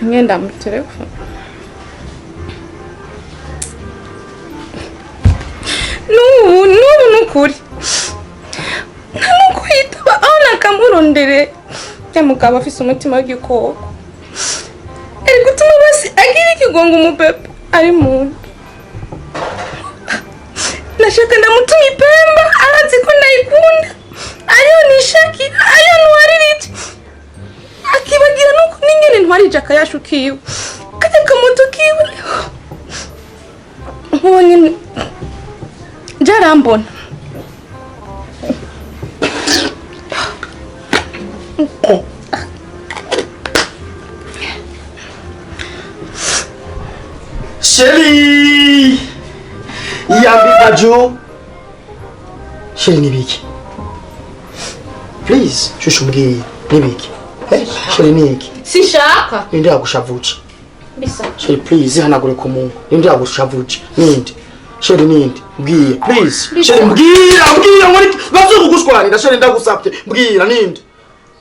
ngenda mu telefone nukuri ntamukwitaba aho nakamurondere yamugabo afise umutima w'igikoko ari gutuma basi agira ikigongo umubebe ari muntu nashaka ndamutuma ipemba arazi ko ndayikunda ariyo nishakira ariyo ntwaririje akibagira nuko n'ingene ntwarije akayashu kiwe kajya kamoto kiwe nkubonye jarambona Chérie, yambi bajo. Chérie nibiki. Please, shushumgiye nibiki. Chérie niki. Sishaka. Ninde yagushavuca. Bisa. Chérie please hanagure ku muntu. Ninde yagushavuca. Ninde. Chérie ninde. Mbwiye please. Chérie mbwira muri bazo kugushwarira chérie ndagusabye. Mbwira ninde.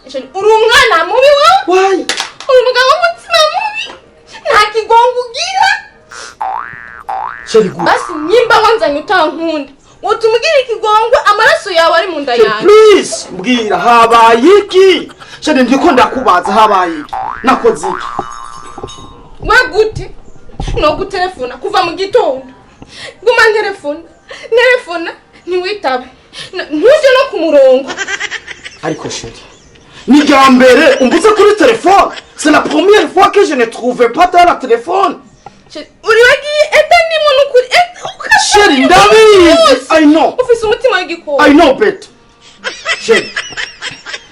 Chérie uri umwana mubi we? Why? Uri umugabo w'umutima mubi. Nta kigongo ugira. Chérie good. Basi nyimba wanzanye utankunda. Wotumugire ikigongo amaraso yawe ari mu nda yanjye. Please mbwira habaye iki? Chérie ndiko ndakubaza habaye iki? Nakoze iki? We gute? No gutelefona kuva mu gitondo. Guma telefona ntiwitabe. Ntuje no ku murongo. Ariko chérie. Ni gambere umbuze kuri telefone. C'est la première fois que je ne trouvais pas dans la téléphone. Uri wagiye ndimo nukuri Chérie ndabizi. I know. Ufise umutima w'igikoko. I know bet.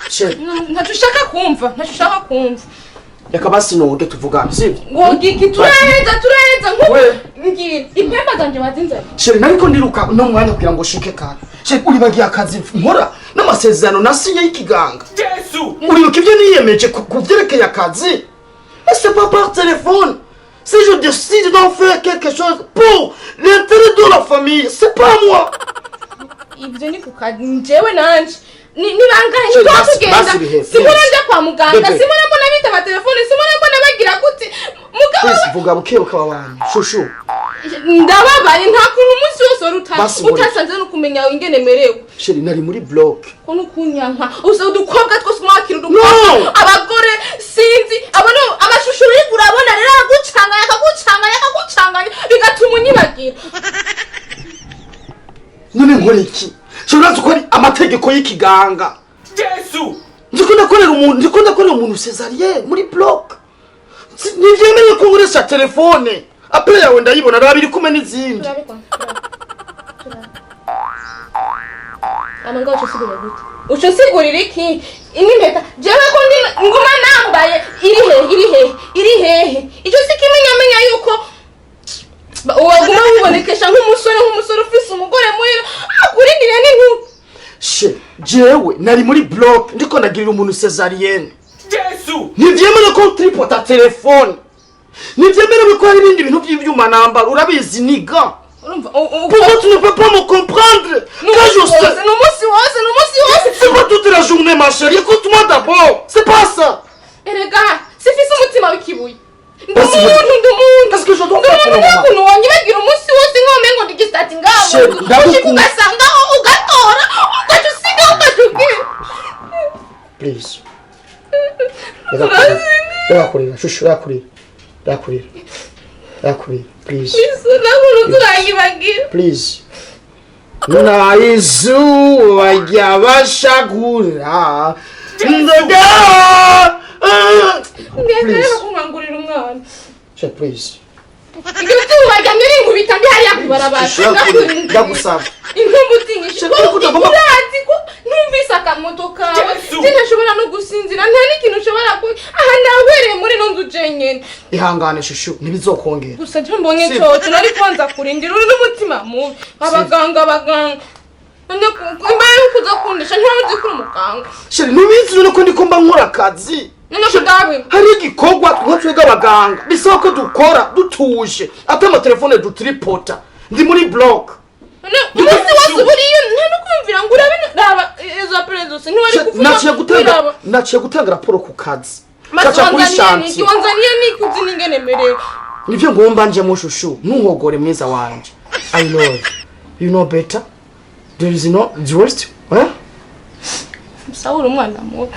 Chérie. Ntatushaka kumva. Reka basi nonge tuvugane sibyo? Wogiki turaheza nkuwe. Ngira impemba zanje bazinze. Chérie nariko ndiruka no mwanya kugira ngo shike kare. Chérie uri bagiye akazi nkora n'amasezerano nasinye y'ikiganga. Yesu. Uri ukivye niyemeje kuvyerekeye akazi. C'est pas par téléphone. Si je décide d'en faire quelque chose pour l'intérêt de la famille, c'est pas moi. Ibyo ni kukazi njewe nanje. Ni bangahe twatugenda. Simona nda kwa muganga, simona mbona bita telefone, simona mbona bagira gute. Mugabo vuga bukebuka abantu. Shushu. Ndababaye nta kuntu umunsi wose utasanze no kumenya ingene merewe. Chérie nari muri block. Ko nukunyanka. Usa udukobwa twose mwakira udukobwa. Abagore sinzi abano amashusho y'igura abona rero yakagucanga bigatuma unyibagira. None nkore iki? Shobora ko ari amategeko y'ikiganga. Yesu. Ndiko ndakorera umuntu césarien muri block. Nivyemeye ko nguresha telefone. Apple yawe ndayibona rabiri kumwe n'izindi. Amanga uco sigurira iki? Inimpeta jewe ko ndi ngoma nambaye iri hehe. Ico sikimenya yuko uwaguma ubonekesha nk'umusore ufise umugore muhira akurindire n'intu. Jewe nari muri block ndiko ndagirira umuntu césarienne. Yesu. Nivyemeye ko tripota telefone. Nivyemeye ko hari ibindi bintu by'ivyuma nambara urabizi niga. Pourquoi tu ne peux pas me comprendre? Quand je sais. C'est pas toute la journée ma chérie. Écoute-moi d'abord. C'est pas ça. Erega, c'est fils umutima w'ikibuye. Qu'est-ce que je dois faire pour le moment? Kuno wanyibagira umunsi wose ngomengo ndigistati ngaho. Ugasanga ugatora, ugacusiga ugacugira. Please. Yakurira, shushu yakurira. Please. Please. Na izuba ryabashagura. Ndoga. Please. Please. Igihe wajyanye n'ingubita ndi hariya kubarabara. Ndagusaba. Inkumbutingisha. Urazi ko numvise akamoto kawe. Sinashobora no gusinzira nta n'ikintu ushobora ku. Aha ndahwereye muri nonzu jenyene. Ihangane shushu ntibizokongera. Gusa je mbonye cyoto nari kwanza kurindira uri n'umutima mubi. Abaganga. None imbaye ukuza kundisha ntaruzi ko umuganga. Chérie nubizi nuko ndikomba nkora akazi. Hari igikorwa twatwega abaganga bisaba ko dukora dutuje atama telefone dutripota ndi muri block. Umunsi wose buriyo nta no kumvira ngo urabe raba izo prezo se ntiwari kuvuga. Naciye gutanga raporo ku kazi. kaca kuri shanti wanzaniye niki uzi ningene merewe nivyo ngomba nje mushushu ntuhogore mwiza wanje I love you know better there is no the worst Saul umwana mubi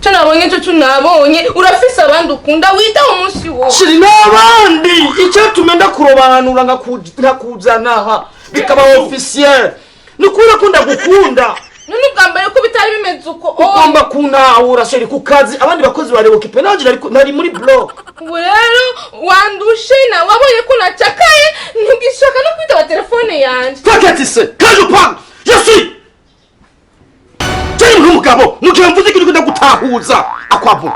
cyo nabonye cyo nabonye urafise abandi ukunda wita umunsi wo shiri nabandi icyo tumenda kurobanura ngakuzana ha bikaba officiel nikura kunda gukunda none bwambere ko bitari bimeze uko ugomba kunahura shiri ku kazi abandi bakozi barebo kipe nanje nari muri blog rero wandushe na wabonye ko nacakaye ntugishaka no kwitaba telefone yanje paketise kaje pan je suis tari umugabo mukemvuze kintu kunda gutahuza akwabo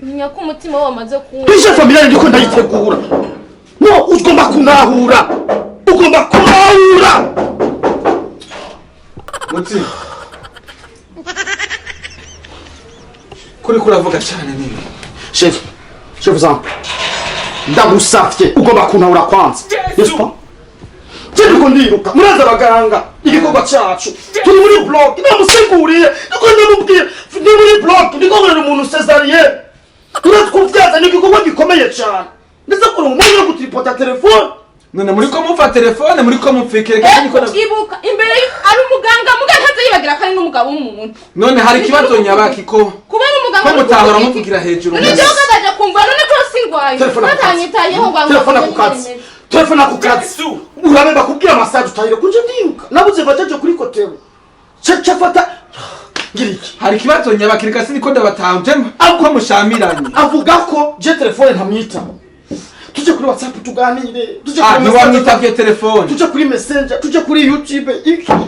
nyako umutima wamaze ku Bisha familia ndiko ndayitegura no ugomba kunahura Muti. Kuri kuravuga cyane nibi. Chef Jean. Ndagusafye ugomba kunahura kwanza. N'est-ce pas? Ndiko ndiruka muraza abaganga igikorwa cyacu. Turi muri blog namusiguriye ndiko ndamubwiye ndi muri blog ndiko ngorera umuntu Cesarien. Turatwuvyaza n'igikorwa gikomeye cyane. Ndetse ko umuntu yo gutripota telefone. None muri ko mufa telefone muri ko mupfikire kandi ko ibuka imbere ari umuganga yibagira kandi n'umugabo w'umuntu none hari kibazo nyabaki ko kuba umuganga ko mutahora muvugira hejuru none cyo kadaje kumva none ko singwaye batanyitayeho ngo telefone ku kazi urabemba kubwira massage utahire kunje ndiruka nabuze bajaje kuri kotero cafata ngiriki hari kibazo nyabaki kasi niko ndabatanje ko mushamiranye avuga ko je telefone ntamwita tuje kuri WhatsApp tuganire tuje kuri wamwitavye telefone tuje kuri Messenger tuje kuri YouTube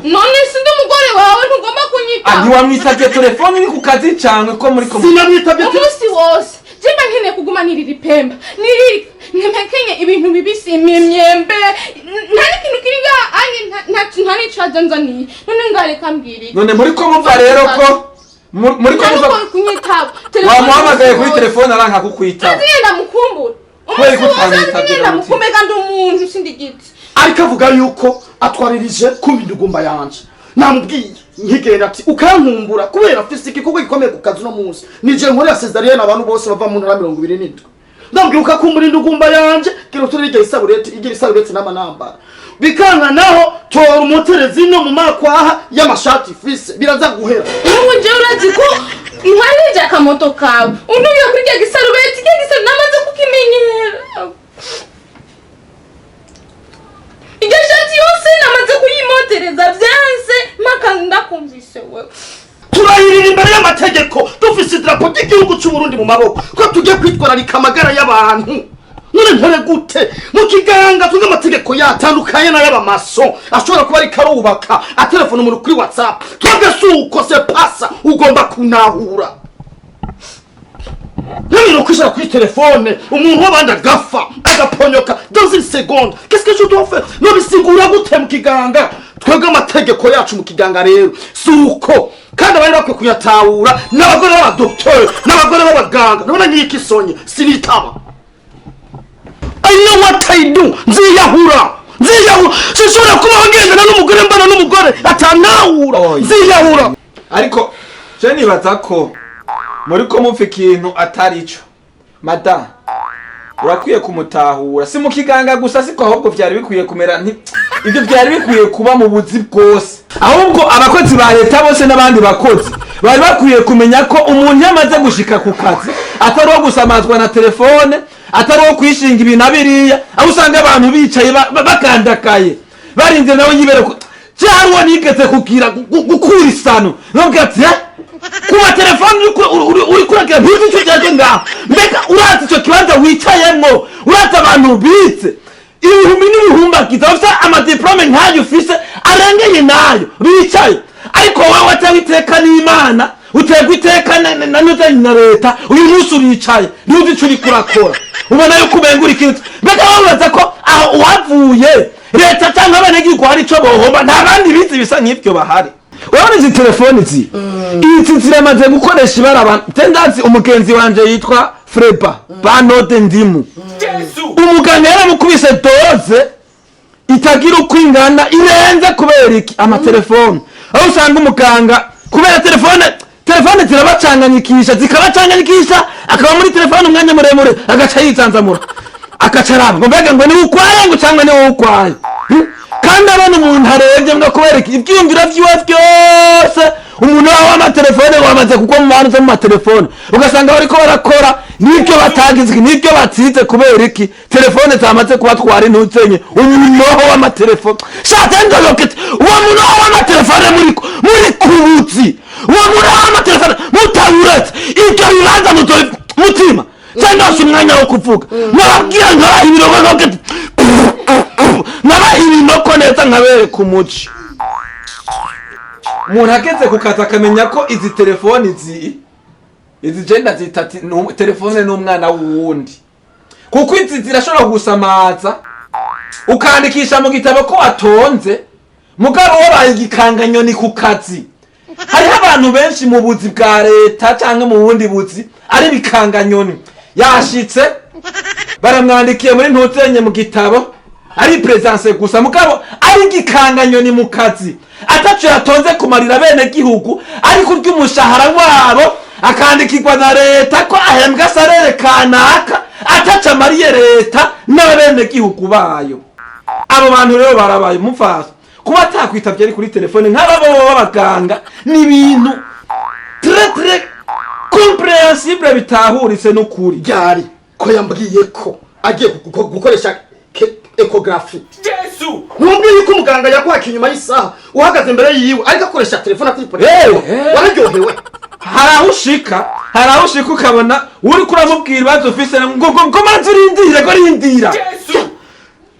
none sindi umugore wawe ntugomba kunyita wamwitavye telefone ni ku kazi cyane ko muri ko sinamwitavye umunsi wose jemba nkene kuguma niriri pemba niriri ntemekenye ibintu bibisi imyembe nta kintu kiringa ani nta nicaje nzaniye none ngareka mbwiri none muri ko muva rero ko muri ko muva kunyitaba wamuhamagaye kuri telefone aranka kukwita ngenda mukumbura kweli kutamwitavye mukumbega ndi umuntu sindi giti ariko avuga yuko atwaririje kumbi ndugumba yanje namubwiye nkigenda ati ukankumbura kubera afise igikorwa gikomeye ku kazi no munsi nije nkore ya Cesarien abantu bose bava mu ntara 27 ndabwiye ukakumbura indugumba yanje kiro turige isaburete igira isaburete n'amanamba bikanga naho tora umuterezi no mu makwaha y'amashati fise biraza guhera ubu nje urazi ko nkanije akamoto kawe unuye kuri ya gisarubeti namaze kukimenyera igashati yose namaze kuyimotereza byanse maka ndakumvise wewe turahirira imbere y'amategeko dufise idrapo ry'igihugu cy'u Burundi mu maboko ko tujye kwitwararika amagara y'abantu none ntore gute mu kiganga tunga amategeko yatandukanye na y'abamaso ashobora kuba ari karubaka a telefone umuntu kuri WhatsApp twebwe suko se pasa ugomba kunahura none kwishara kuri telefone umuntu wabandi agafa agaponyoka dans une seconde qu'est-ce que je dois faire no bisigura gute mu kiganga twebwe amategeko yacu mu kiganga rero suko kandi abari bakwe kuyatahura n'abagore b'abadoktori n'abagore b'abaganga none niki sonye sinitaba I know what I do nziyahura sishobora kuba ngendana n'umugore mbana n'umugore atanahura nziyahura ariko je nibaza ko muri ko mupfa ikintu atari ico madame urakwiye kumutahura si mu kiganga gusa siko ahubwo byari bikwiye kumera ibyo byari bikwiye kuba mu buzi bwose ahubwo abakozi ba leta bose n'abandi bakozi bari bakwiye kumenya ko umuntu yamaze gushika ku kazi atari wo gusamazwa na telefone atari wo kwishinga ibintu abiriya aho usanga abantu bicaye bakandakaye barinze nawe nyibere cyangwa nigeze kugira gukura isano nubwo ati kuba telefone uri kuragira ntuzi icyo cyaje ngaho mbega urazi icyo kibanza wicayemo urazi abantu bitse ibihumbi n'ibihumbagiza bafite amadiplome nkayo ufise arengeye nayo bicaye ariko wowe watewe iteka n'Imana utegwa iteka na leta uyu munsi uricaye ntuzi icyo uri kurakora ubona yuko ubengura ikintu mbega wabaza ko aho uhavuye leta cyangwa abanyagihugu hari icyo bohomba nta bandi bizi bisa nk'ibyo bahari urabona izi telefoni izi ziramaze gukoresha ibara abantu tendansi umugenzi wanje yitwa Freba Banode Ndimu umuganga yaramukubise doze itagira uko ingana irenze kubera iki amatelefone aho usanga umuganga kubera telefone telefone zirabacanganyikisha zikabacanganyikisha akaba muri telefone umwanya muremure agaca yisanzamura agaca araba ngo mbega ngo ni ukwaye ngo cyangwa ni wowe ukwaye kandi abona umuntu arebye ngo kubereka ibyiyumviro vyiwe byose umuntu wawe amatelefone wamaze kugwa mu bantu zo mu matelefone ugasanga bariko barakora nibyo batagizwe nibyo batsize kubera iki telefone zamaze kubatwara intuzenye umuntu w'amatelefone shatenzo lokete uwo muntu w'amatelefone muri kubuzi uwo muntu w'amatelefone mutabiretse ibyo bibanza mutima cyangwa umwanya wo kuvuga nababwira nkaba ibirogo lokete naba ibinoko neza nkabereka umuci umuntu ageze ku kazi akamenya ko izi telefoni izi genda zitati telefone n'umwana w'uwundi kuko izi zirashobora gusamaza ukandikisha mu gitabo ko watonze mugabo wabaye igikanganyoni ku kazi hariho abantu benshi mu buzi bwa leta cyangwa mu bundi buzi ari bikanganyoni yashitse baramwandikiye muri ntuzenye mu gitabo ari presence gusa mugabo ari igikanganyoni mu kazi atacu yatonze kumarira bene gihugu ari kurya umushahara wabo akandikirwa na leta ko ahembwa salere kanaka ataca mariye leta n'abene gihugu bayo abo bantu rero barabaye umufasa kuba atakwitavye ari kuri telefone nk'ababo b'abaganga ni ibintu très comprehensible bitahuritse n'ukuri ryari ko yambwiye ko agiye gukoresha ecography Yesu numbiye ko umuganga yakwaka inyuma y'isaha uhagaze imbere yiwe ariko akoresha telefone akipora wararyohewe harahushika ukabona uri kuramubwira ibibazo ufise ngo manzi urindire ko rindira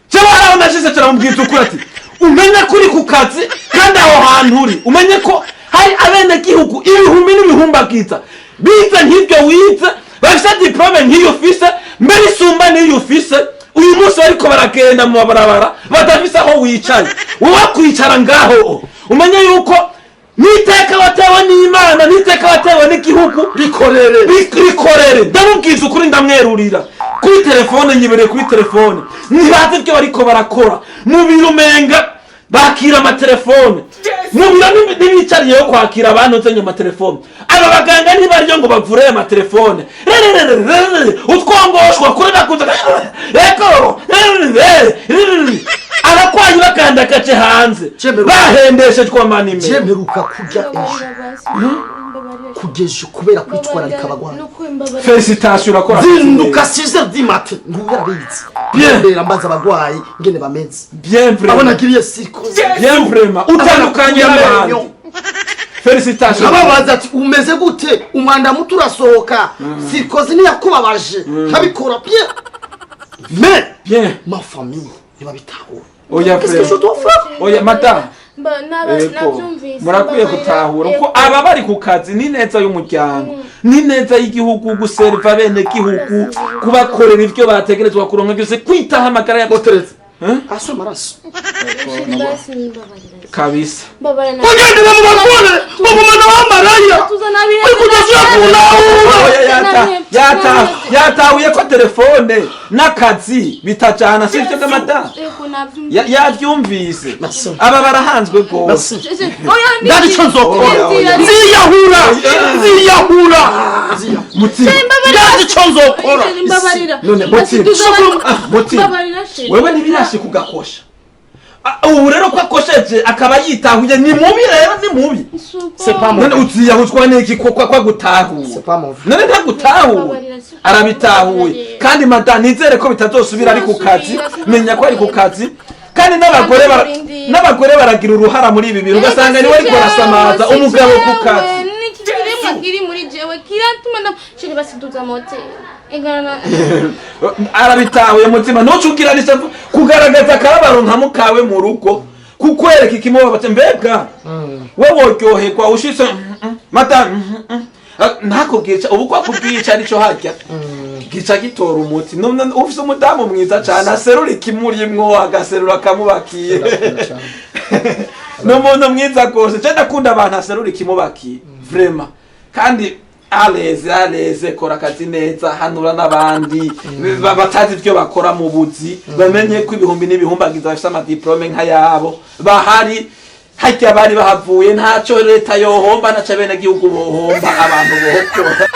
cyaba haraho turamubwiza ukuri ati umenye kuri ku kazi kandi aho hantu uri umenye ko hari abene gihugu ibihumbi n'ibihumbagiza bize nk'ibyo wize bafise diplome nk'iyo ufise mbere isumba n'iyo ufise uyu munsi bariko baragenda mu mabarabara badafise aho wicaye wowe kwicara ngaho umenye yuko niteka watewe n'Imana niteka watewe n'igihugu rikorere ndamubwiza ukuri ndamwerurira kuri telefone nyibereye kuri telefone ntibazi ibyo bariko barakora mu birumenga bakira amatelefone mu biro n'ibicariyeho kwakira abantu nzenye amatelefone aba baganga ntibariyo ngo bavure amatelefone utwongoshwa kuri nakuza eko arakwaye bakanda kace hanze bahendeshejwe amanime cyemeruka kujya kugeje kubera kwitwara rikabagwana felicitation urakora zinduka 6h du matin ntubirabizi bien ambaza abagwayi ngene bameze bien vraiment abona kiriye siko bien vraiment utandukanye n'abandi felicitation ababaza ati umeze gute umwanda muto urasohoka sikozi ni yakubabaje ntabikora bien ma famille niba bitahura oya oya madame murakwiye gutahura uko aba bari ku kazi ni neza y'umuryango ni neza y'igihugu guserva bene gihugu kubakorera ivyo bategerezwa kuronka byose kwitaho amagara ya botereza aso maraso kabisa kugendera mu bagore mu mwana wa Maraya yatahuye ko telefone n'akazi bitajana si cyo madame yavyumvise aba barahanzwe gose ndari cyo nzokora ziyahura mutima ndari cyo nzokora none mutima wewe ntibirashika kugakosha ubu rero ko akosheje akaba yitahuye ni mubi rero ni mubi none uziyahuzwa n'iki kwa gutahura none ntagutahura arabitahuye kandi madame nizere ko bitazosubira ari ku kazi menya ko ari ku kazi kandi n'abagore baragira uruhara muri ibi bintu ugasanga niwe ariko arasamaza umugabo ku kazi kiri muri jewe kiratuma ndashiri basiduza mote engana arabitahuye mutima ntucugira nisa kugaragaza akababaro nka mukawe mu rugo kukwereka ikimoba bate mbega wowe woryoherwa ushitse mata ntakubwica ubu kwa kubwica arico harya gica gitora umuti none ufise umudamu mwiza cyane aserura ikimurimwo agaserura akamubakiye n'umuntu mwiza gose cyane akunda abantu aserura ikimubakiye vraiment kandi aleze kora akazi neza hanura n'abandi batazi ibyo bakora mu buzi bamenye ko ibihumbi n'ibihumbagiza bafite amadiplome nka yabo bahari harya bari bahavuye ntaco leta yohomba naca bene gihugu bohomba abantu bohokora